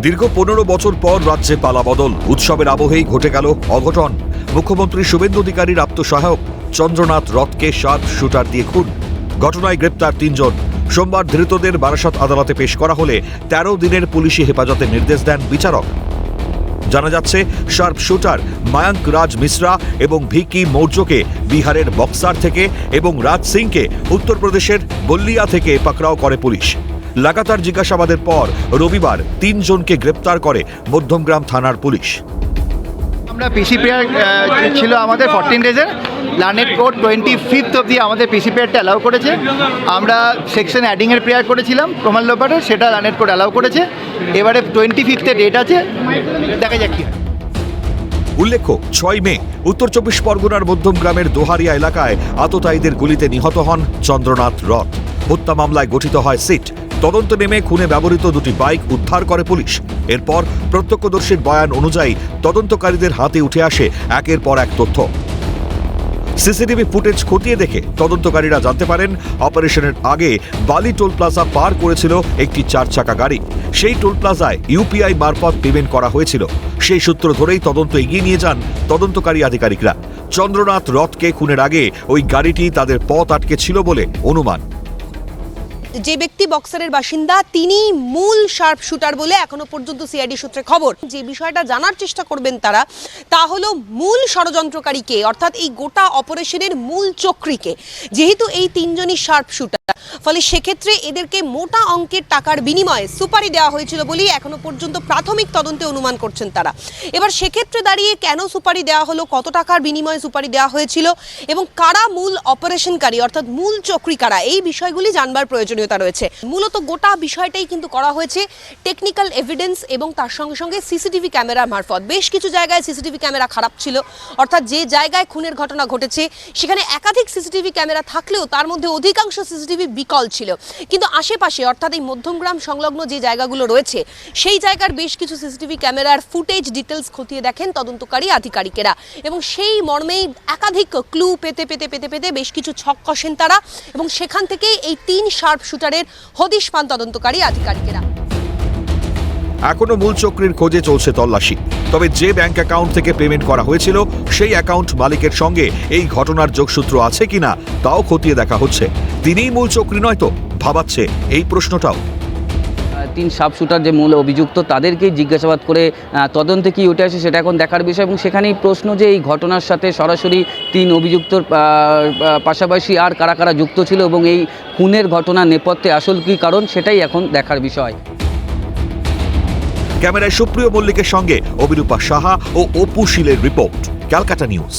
দীর্ঘ 15 বছর পর রাজ্যে পালাবদল, উৎসবের আবহেই ঘটে গেল অঘটন। মুখ্যমন্ত্রী শুভেন্দু অধিকারীর আপ্তসহায়ক চন্দ্রনাথ রথকে শার্প শুটার দিয়ে খুন। ঘটনায় গ্রেপ্তার 3 জন। সোমবার ধৃতদের বারাসত আদালতে পেশ করা হলে 13 দিনের পুলিশি হেফাজতের নির্দেশ দেন বিচারক। জানা যাচ্ছে, শার্প শুটার মায়াঙ্ক রাজ মিশ্রা এবং ভিকি মৌর্যকে বিহারের বক্সার থেকে এবং রাজ সিংকে উত্তরপ্রদেশের বল্লিয়া থেকে পাকড়াও করে পুলিশ। লাগাতার জিজ্ঞাসাবাদের পর রবিবার 3 জনকে গ্রেপ্তার করে মধ্যমগ্রাম থানার পুলিশ। আমরা পিসি প্রেয়ার ছিল আমাদের 14 ডেজের। লার্নেড কোর্ট 25th অবধি আমাদের পিসি প্রেয়ারটা অ্যালাউ করেছে। আমরা সেকশন অ্যাডিংয়ের প্রেয়ার করেছিলাম প্রমাণ লোপাটের, সেটা লার্নেড কোর্ট অ্যালাউ করেছে। এবারে 25th ডেট আছে, দেখা যাক কি হয়। উল্লেখ্য, 6 মে উত্তর 24 পরগনার মধ্যমগ্রামের দোহারিয়া এলাকায় আততায়ীদের গুলিতে নিহত হন চন্দ্রনাথ রথ। হত্যা মামলায় গঠিত হয় সিট। তদন্ত নেমে খুনে ব্যবহৃত 2টি বাইক উদ্ধার করে পুলিশ। এরপর প্রত্যক্ষদর্শীর বয়ান অনুযায়ী তদন্তকারীদের হাতে উঠে আসে একের পর এক তথ্য। সিসিটিভি ফুটেজ খতিয়ে দেখে তদন্তকারীরা জানতে পারেন, অপারেশনের আগে বালি টোল প্লাজা পার করেছিল একটি 4 চাকা গাড়ি। সেই টোল প্লাজায় ইউপিআই মারফত পেমেন্ট করা হয়েছিল। সেই সূত্র ধরেই তদন্ত এগিয়ে নিয়ে যান তদন্তকারী আধিকারিকরা। চন্দ্রনাথ রথকে খুনের আগে ওই গাড়িটি তাদের পথ আটকে ছিল বলে অনুমান। যে ব্যক্তি বক্সারের বাসিন্দা তিনি মূল শার্প শুটার বলে এখনো পর্যন্ত সিআইডি সূত্রে খবর। যে বিষয়টা জানার চেষ্টা করবেন তারা, তা হলো মূল ষড়যন্ত্রকারীকে, অর্থাৎ এই গোটা অপারেশনের মূল চক্রীকে। যেহেতু এই 3 জনই শার্প শুটার, ফলে সেক্ষেত্রে এদেরকে মোটা অঙ্কের টাকার বিনিময়ে সুপারি দেওয়া হয়েছিল বলেই এখনো পর্যন্ত প্রাথমিক তদন্তে অনুমান করছেন তারা। এবার সেক্ষেত্রে দাঁড়িয়ে কেন সুপারি দেওয়া হলো, কত টাকার বিনিময়ে সুপারি দেওয়া হয়েছিল এবং কারা মূল অপারেশনকারী অর্থাৎ মূল চক্রী কারা, এই বিষয়গুলি জানবার প্রয়োজনীয়তা রয়েছে। মূলত গোটা বিষয়টাই কিন্তু করা হয়েছে টেকনিক্যাল এভিডেন্স এবং তার সঙ্গে সঙ্গে সিসিটিভি ক্যামেরার মারফত। বেশ কিছু জায়গায় সিসিটিভি ক্যামেরা খারাপ ছিল, অর্থাৎ যে জায়গায় খুনের ঘটনা ঘটেছে সেখানে একাধিক সিসিটিভি ক্যামেরা থাকলেও তার মধ্যে অধিকাংশ সিসিটিভি বিকল ছিল। কিন্তু আশেপাশে অর্থাৎ এই মধ্যমগ্রাম সংলগ্ন যে জায়গাগুলো রয়েছে সেই জায়গার বেশ কিছু সিসিটিভি ক্যামেরার ফুটেজ ডিটেলস খতিয়ে দেখেন তদন্তকারী আধিকারিকেরা এবং সেই মর্মেই একাধিক ক্লু পেতে পেতে পেতে পেতে বেশ কিছু ছক কষেন তারা এবং সেখান থেকেই এই 3 শার্প শুটারের হদিশ পান তদন্তকারী আধিকারিকেরা। এখনো মূল চক্রীর খোঁজে চলছে তল্লাশি। তবে যে ব্যাংক অ্যাকাউন্ট থেকে পেমেন্ট করা হয়েছিল সেই অ্যাকাউন্ট মালিকের সঙ্গে এই ঘটনার যোগসূত্র আছে কিনা তাও খতিয়ে দেখা হচ্ছে। তিনিই মূল চক্রী নয়তো, ভাবাচ্ছে এই প্রশ্নটাও। 3 শার্প শুটার যে মূল অভিযুক্ত তাদেরকেই জিজ্ঞাসাবাদ করে তদন্তে কি উঠে আসে সেটা এখন দেখার বিষয়। এবং সেখানেই প্রশ্ন যে এই ঘটনার সাথে সরাসরি 3 অভিযুক্তর পাশাপাশি আর কারা কারা যুক্ত ছিল এবং এই খুনের ঘটনার নেপথ্যে আসল কী কারণ সেটাই এখন দেখার বিষয়। ক্যামেরায় সুপ্রিয় মল্লিকের সঙ্গে অভিরূপা সাহা ও অপু শীলের রিপোর্ট, ক্যালকাটা নিউজ।